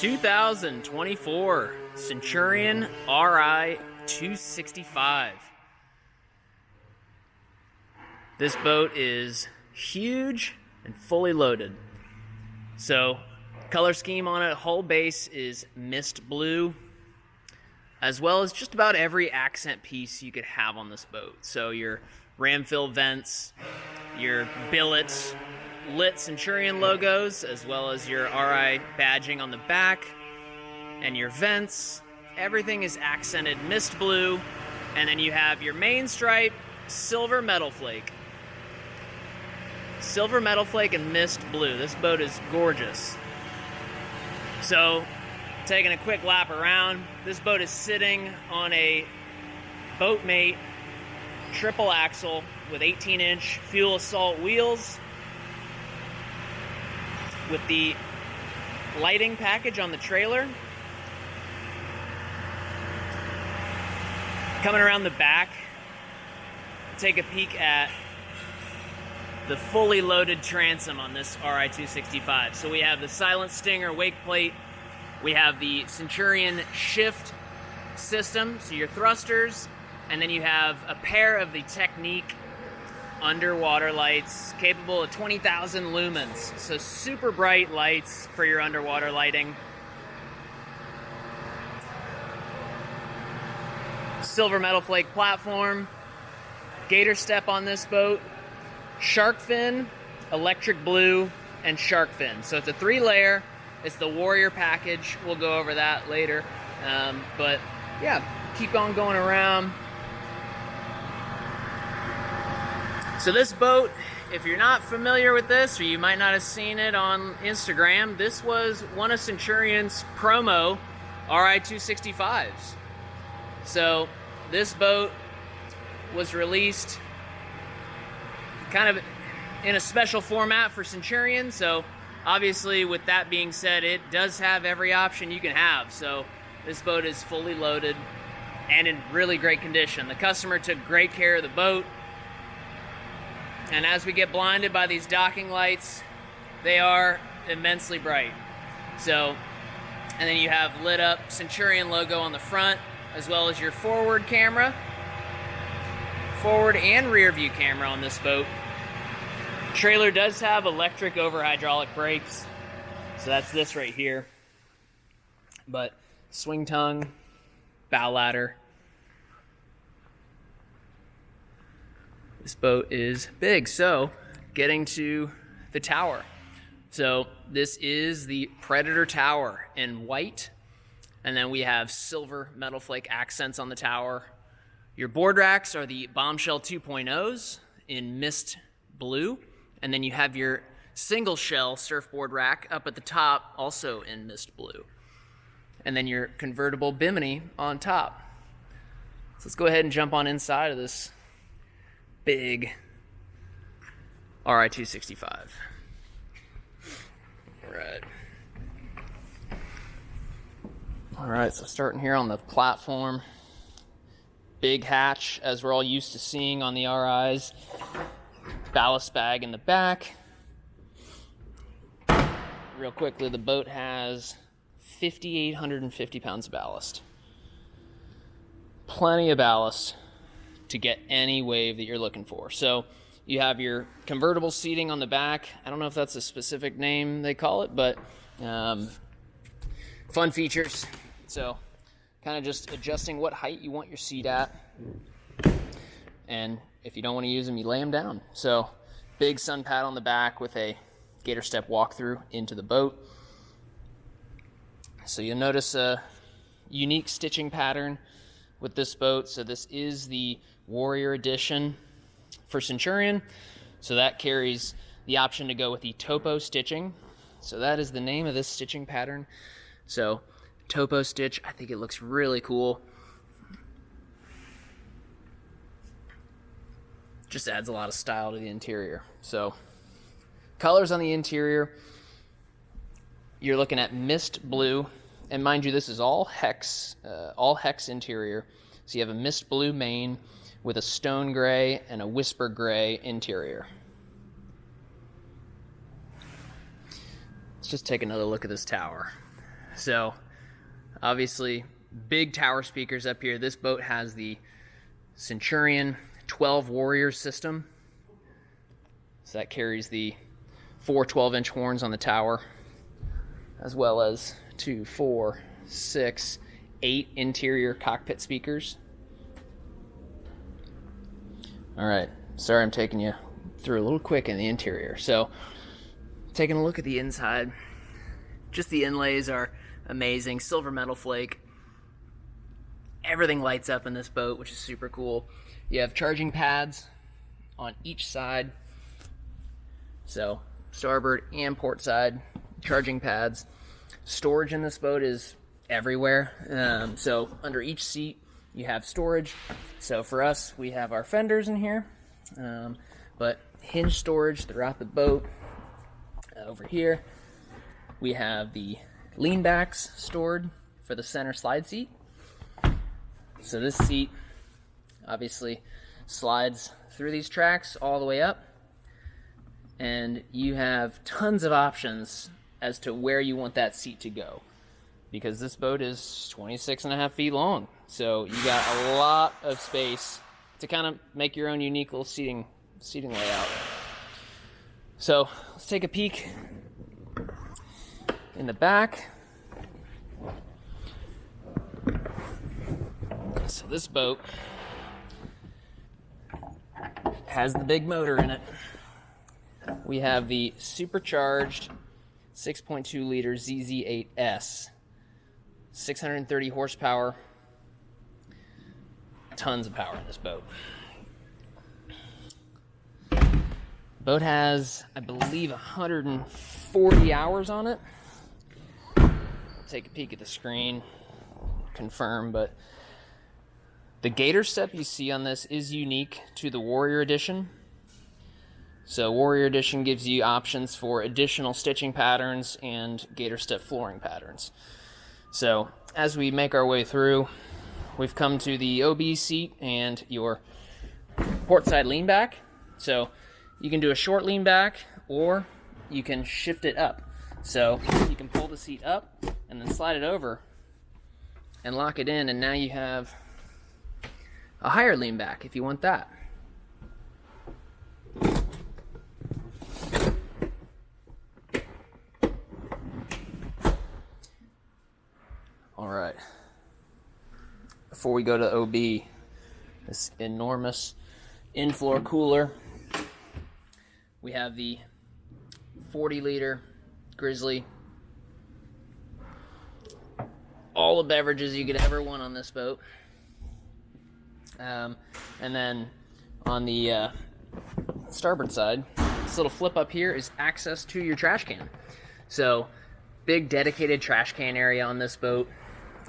2024 Centurion Ri265. This boat is huge and fully loaded. So, color scheme on it, hull base is mist blue, as well as just about every accent piece you could have on this boat. So your ram fill vents, your billets, lit Centurion logos, as well as your RI badging on the back, and your vents. Everything is accented mist blue, and then you have your main stripe, silver metal flake. Silver metal flake and mist blue. This boat is gorgeous. So, taking a quick lap around, this boat is sitting on a Boatmate triple axle with 18-inch fuel assault wheels, with the lighting package on the trailer. Coming around the back, take a peek at the fully loaded transom on this Ri265. So we have the Silent Stinger wake plate, we have the Centurion shift system, so your thrusters, and then you have a pair of the Technique underwater lights capable of 20,000 lumens. So super bright lights for your underwater lighting. Silver metal flake platform, gator step on this boat, shark fin, electric blue, and shark fin. So it's a 3-layer. It's the Warrior package. We'll go over that later. But yeah, keep on going around. So this boat, if you're not familiar with this, or you might not have seen it on Instagram, this was one of Centurion's promo Ri265s. So this boat was released kind of in a special format for Centurion. So obviously, with that being said, it does have every option you can have. So this boat is fully loaded and in really great condition. The customer took great care of the boat. And as we get blinded by these docking lights, they are immensely bright. So, and then you have lit up Centurion logo on the front, as well as your forward camera, forward and rear view camera on this boat. Trailer does have electric over hydraulic brakes, so that's this right here. But swing tongue, bow ladder. This boat is big. So, getting to the tower. So, this is the Predator Tower in white. And then we have silver metal flake accents on the tower. Your board racks are the Bombshell 2.0s in mist blue. And then you have your single shell surfboard rack up at the top, also in mist blue. And then your convertible bimini on top. So let's go ahead and jump on inside of this big Ri265. All right, so starting here on the platform. Big hatch, as we're all used to seeing on the RIs. Ballast bag in the back. Real quickly, the boat has 5,850 pounds of ballast. Plenty of ballast to get any wave that you're looking for. So you have your convertible seating on the back. I don't know if that's a specific name they call it, but fun features. So kind of just adjusting what height you want your seat at. And if you don't want to use them, you lay them down. So big sun pad on the back with a gator step walkthrough into the boat. So you'll notice a unique stitching pattern with this boat. So this is the Warrior Edition for Centurion. So that carries the option to go with the topo stitching. So that is the name of this stitching pattern. So topo stitch, I think it looks really cool. Just adds a lot of style to the interior. So colors on the interior, you're looking at mist blue. And mind you, this is all hex interior. So you have a mist blue main with a stone gray and a whisper gray interior. Let's just take another look at this tower. So obviously big tower speakers up here. This boat has the Centurion 12 Warrior system. So that carries the 4 12-inch horns on the tower, as well as 2, 4, 6, 8 interior cockpit speakers. All right, sorry I'm taking you through a little quick in the interior. So taking a look at the inside, just the inlays are amazing. Silver metal flake. Everything lights up in this boat, which is super cool. You have charging pads on each side. So starboard and port side charging pads. Storage in this boat is everywhere. So under each seat you have storage. So for us, we have our fenders in here, but hinge storage throughout the boat. Over here we have the lean backs stored for the center slide seat. So this seat obviously slides through these tracks all the way up, and you have tons of options as to where you want that seat to go, because this boat is 26.5 feet long. So you got a lot of space to kind of make your own unique little seating layout. So let's take a peek in the back. So this boat has the big motor in it. We have the supercharged 6.2 liter ZZ8S, 630 horsepower, tons of power in this boat. Boat has, I believe, 140 hours on it. I'll take a peek at the screen, confirm, but the gator step you see on this is unique to the Warrior Edition. So Warrior Edition gives you options for additional stitching patterns and gator step flooring patterns. So as we make our way through, we've come to the OB seat and your port side lean back. So you can do a short lean back, or you can shift it up. So you can pull the seat up and then slide it over and lock it in, and now you have a higher lean back if you want that. All right. Before we go to OB, this enormous in-floor cooler. We have the 40-liter Grizzly. All the beverages you could ever want on this boat. And then on the starboard side, this little flip up here is access to your trash can. So big dedicated trash can area on this boat.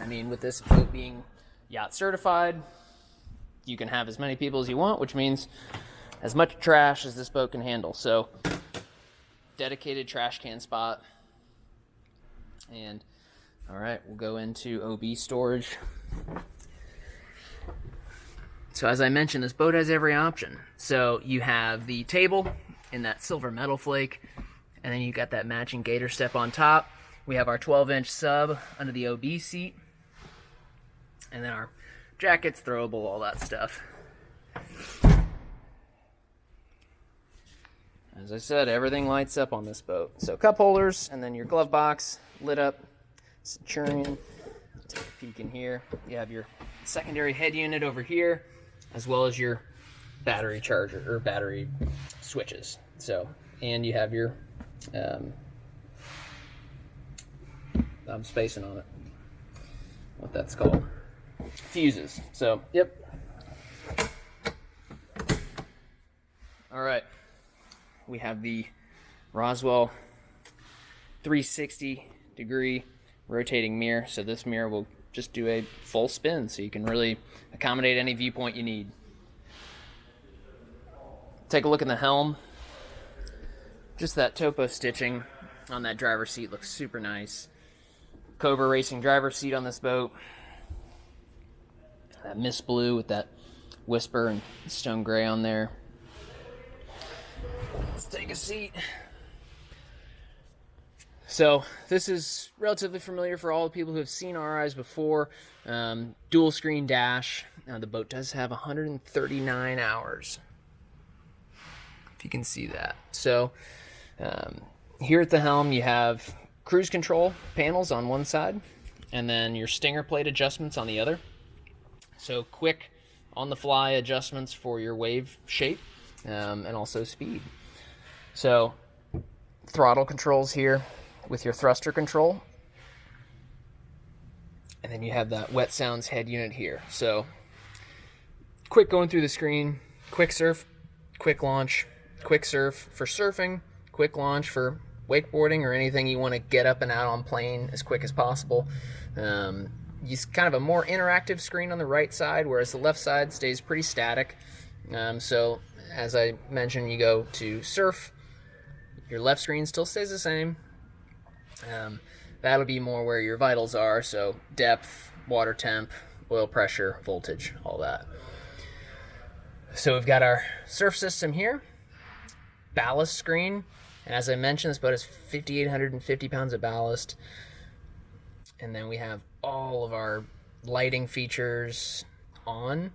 I mean, with this boat being yacht certified, you can have as many people as you want, which means as much trash as this boat can handle. So dedicated trash can spot. And all right, we'll go into OB storage. So as I mentioned, this boat has every option. So you have the table in that silver metal flake, and then you got that matching gator step on top. We have our 12-inch sub under the OB seat, and then our jackets, throwable, all that stuff. As I said, everything lights up on this boat. So cup holders, and then your glove box lit up. Centurion. Take a peek in here. You have your secondary head unit over here, as well as your battery charger or battery switches. So, and you have your I'm spacing on it, what that's called, fuses. So yep. All right, we have the Roswell 360-degree rotating mirror. So this mirror will just do a full spin, so you can really accommodate any viewpoint you need. Take a look in the helm. Just that topo stitching on that driver's seat looks super nice. Cobra Racing driver's seat on this boat. That mist blue with that whisper and stone gray on there. Let's take a seat. So this is relatively familiar for all the people who have seen RIs before. Dual screen dash. Now the boat does have 139 hours, if you can see that. So here at the helm you have cruise control panels on one side, and then your stinger plate adjustments on the other. So quick on-the-fly adjustments for your wave shape and also speed. So throttle controls here with your thruster control. And then you have that wet sounds head unit here. So quick going through the screen, quick surf, quick launch, quick surf for surfing, quick launch for wakeboarding or anything you want to get up and out on plane as quick as possible. Use kind of a more interactive screen on the right side, whereas the left side stays pretty static. So as I mentioned, you go to surf, your left screen still stays the same. That'll be more where your vitals are, so depth, water temp, oil pressure, voltage, all that. So we've got our surf system here, ballast screen, and as I mentioned, this boat has 5,850 pounds of ballast. And then we have all of our lighting features on,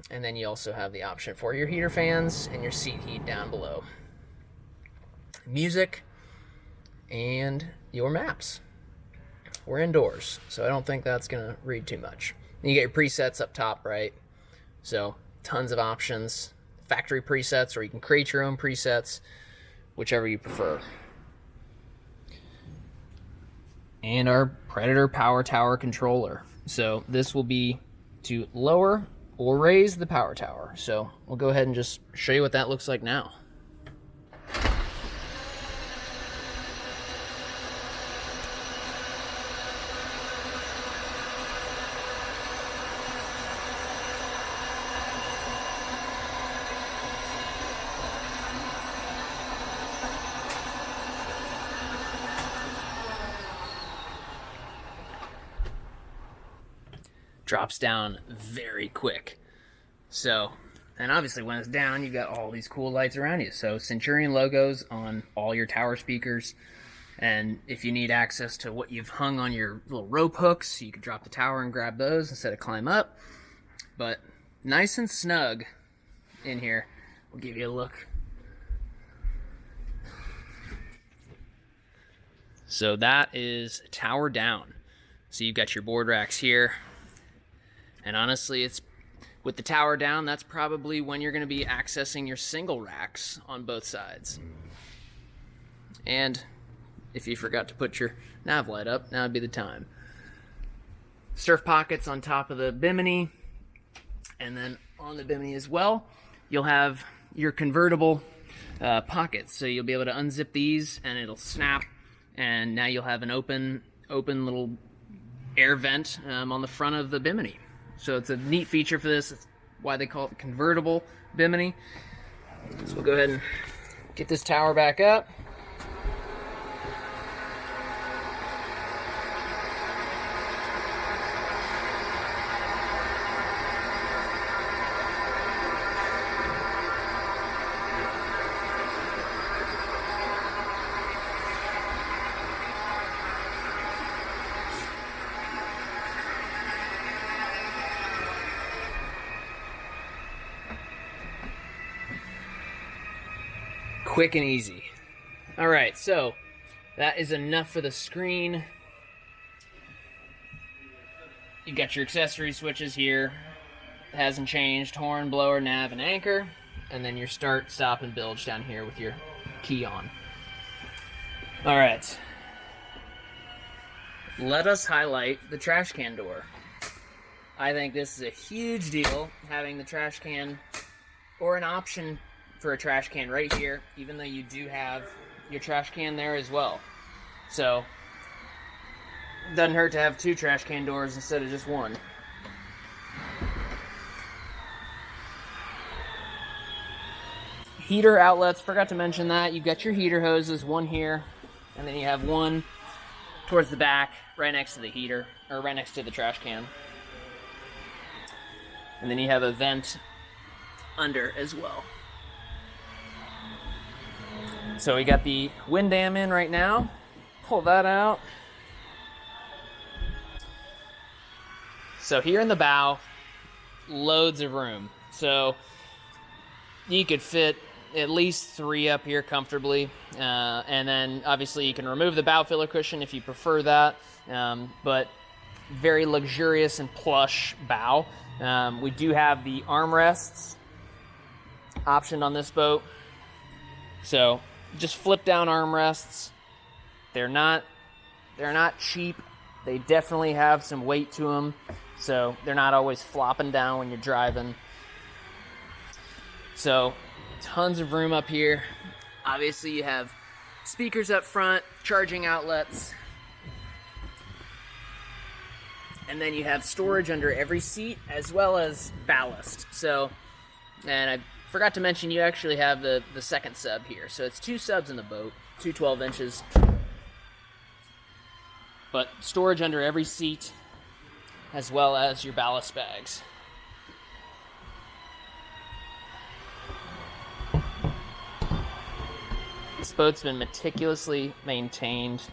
and then you also have the option for your heater fans and your seat heat down below. Music and your maps. We're indoors, so I don't think that's gonna read too much. And you get your presets up top, right? So tons of options, factory presets, or you can create your own presets, whichever you prefer. And our Predator Power Tower controller. So this will be to lower or raise the power tower. So we'll go ahead and just show you what that looks like now. Drops down very quick. So, and obviously when it's down, you've got all these cool lights around you. So Centurion logos on all your tower speakers. And if you need access to what you've hung on your little rope hooks, you can drop the tower and grab those instead of climb up. But nice and snug in here. We'll give you a look. So that is tower down. So you've got your board racks here. And honestly, it's with the tower down, that's probably when you're going to be accessing your single racks on both sides. And if you forgot to put your nav light up, now would be the time. Surf pockets on top of the bimini. And then on the bimini as well, you'll have your convertible pockets. So you'll be able to unzip these and it'll snap. And now you'll have an open little air vent on the front of the bimini. So it's a neat feature for this. It's why they call it the convertible bimini. So we'll go ahead and get this tower back up. Quick and easy. All right, so that is enough for the screen. You got your accessory switches here. It hasn't changed. Horn, blower, nav, and anchor. And then your start, stop, and bilge down here with your key on. All right. Let us highlight the trash can door. I think this is a huge deal, having the trash can or an option for a trash can right here, even though you do have your trash can there as well. So it doesn't hurt to have two trash can doors instead of just one. Heater outlets, forgot to mention that. You've got your heater hoses, one here, and then you have one towards the back, right next to the heater, or right next to the trash can. And then you have a vent under as well. So we got the wind dam in right now, pull that out. So here in the bow, loads of room. So you could fit at least 3 up here comfortably. And then obviously you can remove the bow filler cushion if you prefer that. But very luxurious and plush bow. We do have the armrests optioned on this boat. So just flip down armrests. They're not cheap. They definitely have some weight to them. So they're not always flopping down when you're driving. So tons of room up here. Obviously you have speakers up front, charging outlets. And then you have storage under every seat as well as ballast. So, and I forgot to mention you actually have the second sub here. So it's 2 subs in the boat, 2 12 inches. But storage under every seat as well as your ballast bags. This boat's been meticulously maintained,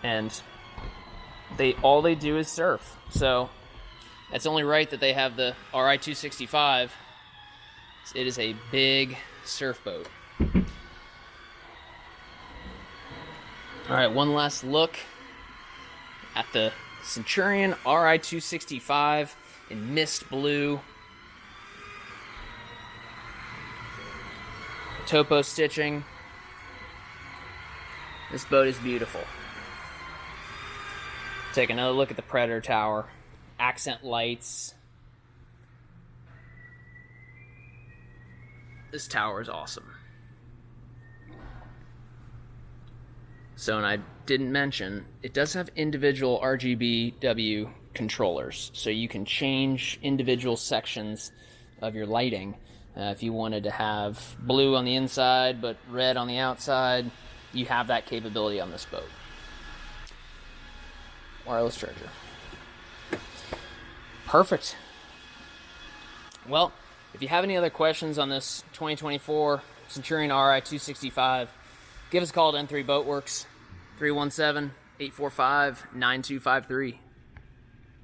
and all they do is surf. So it's only right that they have the Ri265. It is a big surf boat. All right, one last look at the Centurion Ri265 in mist blue. Topo stitching. This boat is beautiful. Take another look at the Predator Tower. Accent lights. This tower is awesome. So, and I didn't mention, it does have individual RGBW controllers. So you can change individual sections of your lighting. If you wanted to have blue on the inside but red on the outside, you have that capability on this boat. Wireless charger. Perfect. Well, if you have any other questions on this 2024 Centurion Ri265, give us a call at N3 Boatworks, 317-845-9253.